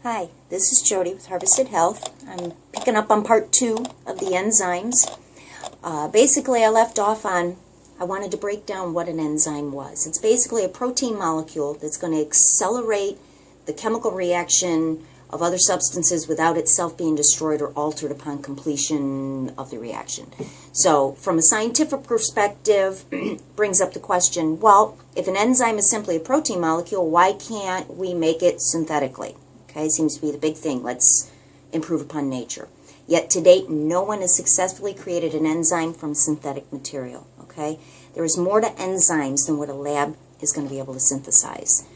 Hi, this is Jody with Harvested Health. I'm picking up on part 2 of the enzymes. Basically, I left off on, I wanted to break down what an enzyme was. It's basically a protein molecule that's going to accelerate the chemical reaction of other substances without itself being destroyed or altered upon completion of the reaction. So, from a scientific perspective, brings up the question, well, if an enzyme is simply a protein molecule, why can't we make it synthetically? Okay, seems to be the big thing. Let's improve upon nature. Yet to date, no one has successfully created an enzyme from synthetic material. Okay, there is more to enzymes than what a lab is going to be able to synthesize.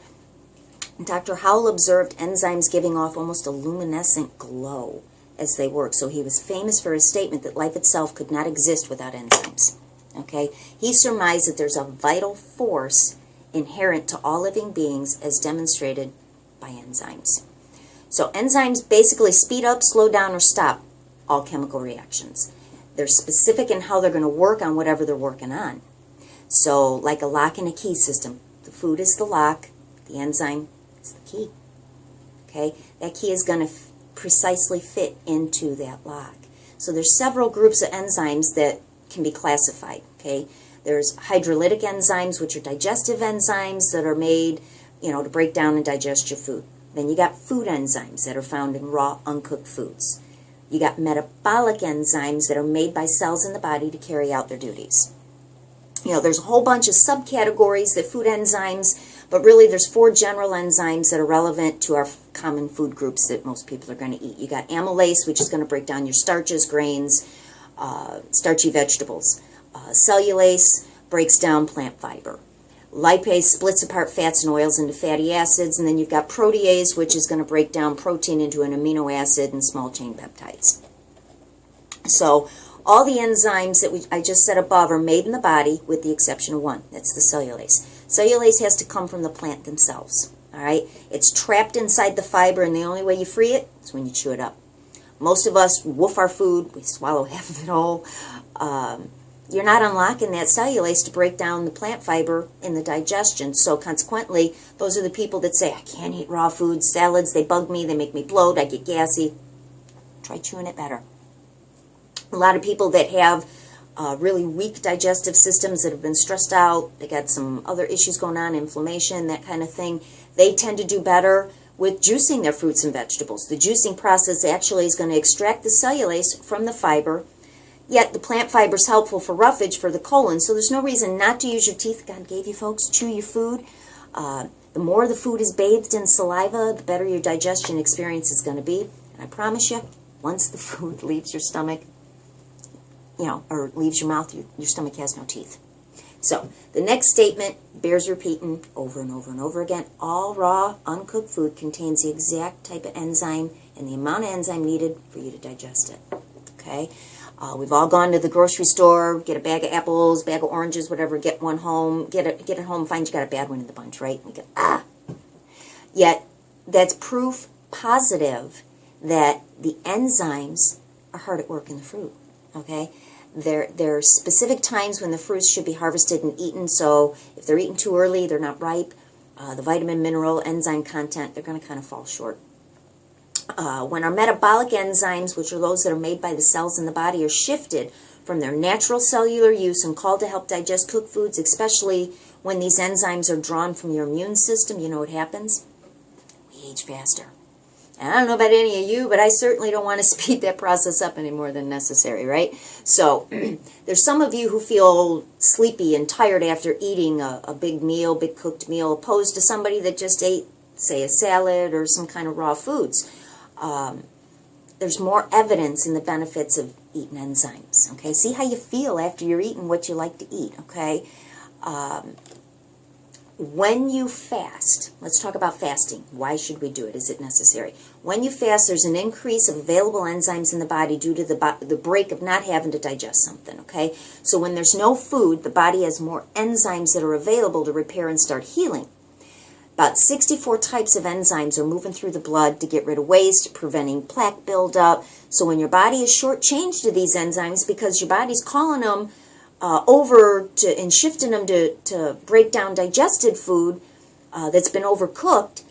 Dr. Howell observed enzymes giving off almost a luminescent glow as they work. So he was famous for his statement that life itself could not exist without enzymes. Okay, he surmised that there's a vital force inherent to all living beings as demonstrated by enzymes. So enzymes basically speed up, slow down, or stop all chemical reactions. They're specific in how they're going to work on whatever they're working on. So like a lock and a key system, the food is the lock, the enzyme is the key. Okay, that key is going to precisely fit into that lock. So there's several groups of enzymes that can be classified. Okay, there's hydrolytic enzymes, which are digestive enzymes that are made, to break down and digest your food. Then you got food enzymes that are found in raw, uncooked foods. You got metabolic enzymes that are made by cells in the body to carry out their duties. There's a whole bunch of subcategories that food enzymes, but really there's 4 general enzymes that are relevant to our common food groups that most people are going to eat. You got amylase, which is going to break down your starches, grains, starchy vegetables. Cellulase breaks down plant fiber. Lipase splits apart fats and oils into fatty acids, and then you've got protease, which is going to break down protein into an amino acid and small chain peptides. So all the enzymes that I just said above are made in the body with the exception of one. That's the cellulase. Cellulase has to come from the plant themselves. All right? It's trapped inside the fiber, and the only way you free it is when you chew it up. Most of us wolf our food. We swallow half of it whole. You're not unlocking that cellulase to break down the plant fiber in the digestion. So consequently, those are the people that say, I can't eat raw foods, salads, they bug me, they make me bloat, I get gassy. Try chewing it better. A lot of people that have really weak digestive systems that have been stressed out, they got some other issues going on, inflammation, that kind of thing, they tend to do better with juicing their fruits and vegetables. The juicing process actually is going to extract the cellulase from the fiber. Yet the plant fiber is helpful for roughage for the colon, so there's no reason not to use your teeth. God gave you folks. Chew your food. The more the food is bathed in saliva, the better your digestion experience is going to be. And I promise you, once the food leaves your stomach, or leaves your mouth, your stomach has no teeth. So the next statement bears repeating over and over and over again. All raw, uncooked food contains the exact type of enzyme and the amount of enzyme needed for you to digest it. Okay? We've all gone to the grocery store, get a bag of apples, bag of oranges, whatever, get one home, get it home, find you got a bad one in the bunch, right? We go, Yet, that's proof positive that the enzymes are hard at work in the fruit, okay? There are specific times when the fruits should be harvested and eaten, so if they're eaten too early, they're not ripe. The vitamin, mineral, enzyme content, they're going to kind of fall short. When our metabolic enzymes, which are those that are made by the cells in the body, are shifted from their natural cellular use and called to help digest cooked foods, especially when these enzymes are drawn from your immune system, you know what happens? We age faster. And I don't know about any of you, but I certainly don't want to speed that process up any more than necessary, right? So there's some of you who feel sleepy and tired after eating a big meal, big cooked meal, opposed to somebody that just ate, say, a salad or some kind of raw foods. There's more evidence in the benefits of eating enzymes, okay? See how you feel after you're eating what you like to eat, okay? When you fast, let's talk about fasting. Why should we do it? Is it necessary? When you fast, there's an increase of available enzymes in the body due to the break of not having to digest something, okay? So when there's no food, the body has more enzymes that are available to repair and start healing. About 64 types of enzymes are moving through the blood to get rid of waste, preventing plaque buildup. So when your body is shortchanged to these enzymes because your body's calling them and shifting them to break down digested food that's been overcooked,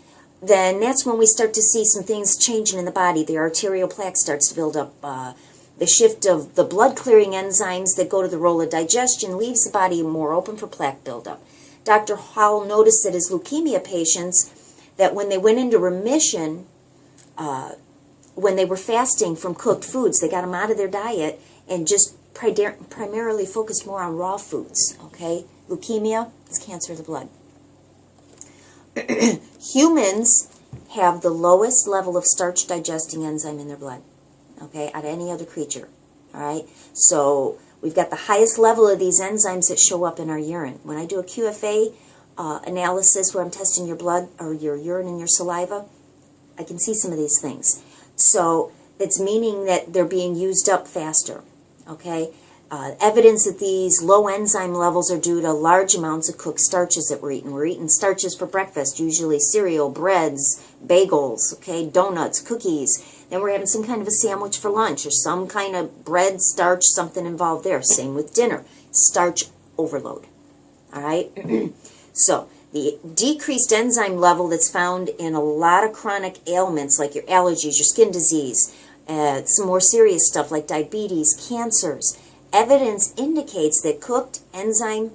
then that's when we start to see some things changing in the body. The arterial plaque starts to build up. The shift of the blood-clearing enzymes that go to the role of digestion leaves the body more open for plaque buildup. Dr. Howell noticed that his leukemia patients, that when they went into remission, when they were fasting from cooked foods, they got them out of their diet and just primarily focused more on raw foods, okay? Leukemia is cancer of the blood. Humans have the lowest level of starch digesting enzyme in their blood, okay, out of any other creature, all right? So we've got the highest level of these enzymes that show up in our urine. When I do a QFA analysis where I'm testing your blood or your urine and your saliva, I can see some of these things. So it's meaning that they're being used up faster, okay? Evidence that these low enzyme levels are due to large amounts of cooked starches that we're eating. We're eating starches for breakfast, usually cereal, breads, bagels, okay, donuts, cookies. Then we're having some kind of a sandwich for lunch or some kind of bread, starch, something involved there. Same with dinner, starch overload, all right? So the decreased enzyme level that's found in a lot of chronic ailments like your allergies, your skin disease, some more serious stuff like diabetes, cancers. Evidence indicates that cooked enzyme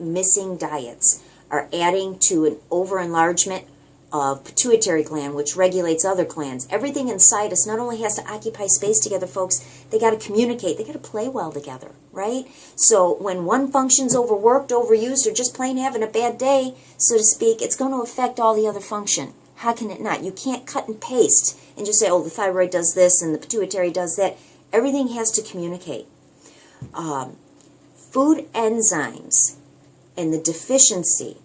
missing diets are adding to an over-enlargement of pituitary gland, which regulates other glands. Everything inside us not only has to occupy space together, folks, they got to communicate. They got to play well together, right? So when one function's overworked, overused, or just plain having a bad day, so to speak, it's going to affect all the other function. How can it not? You can't cut and paste and just say, oh, the thyroid does this and the pituitary does that. Everything has to communicate. Food enzymes and the deficiency,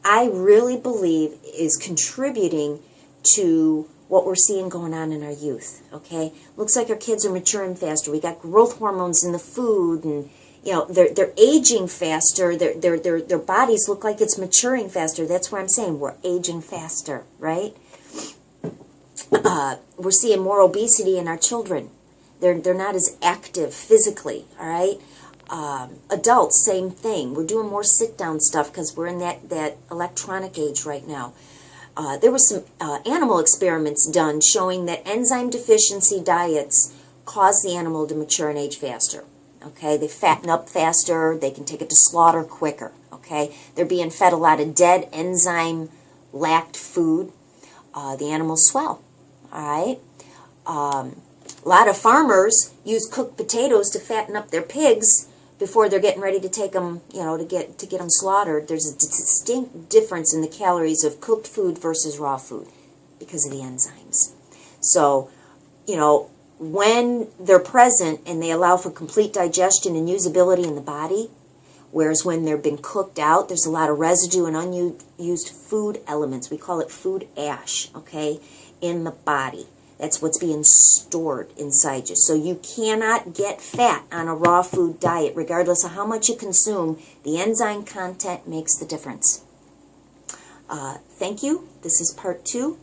I really believe, is contributing to what we're seeing going on in our youth, okay? Looks like our kids are maturing faster. We got growth hormones in the food, and you know, they're aging faster. Their bodies look like it's maturing faster. That's what I'm saying. We're aging faster, right? We're seeing more obesity in our children. They're not as active physically, all right? Adults, same thing. We're doing more sit-down stuff because we're in that electronic age right now. There were some animal experiments done showing that enzyme deficiency diets cause the animal to mature and age faster. Okay, they fatten up faster. They can take it to slaughter quicker. Okay, they're being fed a lot of dead enzyme-lacked food. The animals swell. All right. A lot of farmers use cooked potatoes to fatten up their pigs before they're getting ready to take them, you know, to get them slaughtered. There's a distinct difference in the calories of cooked food versus raw food because of the enzymes. So, you know, when they're present and they allow for complete digestion and usability in the body, whereas when they've been cooked out, there's a lot of residue and unused food elements. We call it food ash, okay, in the body. That's what's being stored inside you. So you cannot get fat on a raw food diet, regardless of how much you consume. The enzyme content makes the difference. Thank you. This is part 2.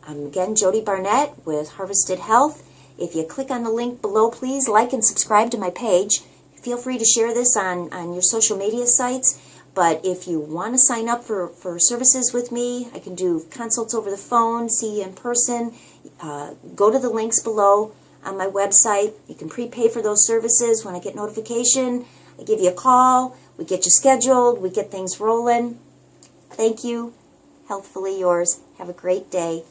I'm again Jody Barnett with Harvested Health. If you click on the link below, please like and subscribe to my page. Feel free to share this on your social media sites. But if you want to sign up for services with me, I can do consults over the phone, see you in person. Go to the links below on my website. You can prepay for those services. When I get notification, I give you a call. We get you scheduled. We get things rolling. Thank you. Healthfully yours. Have a great day.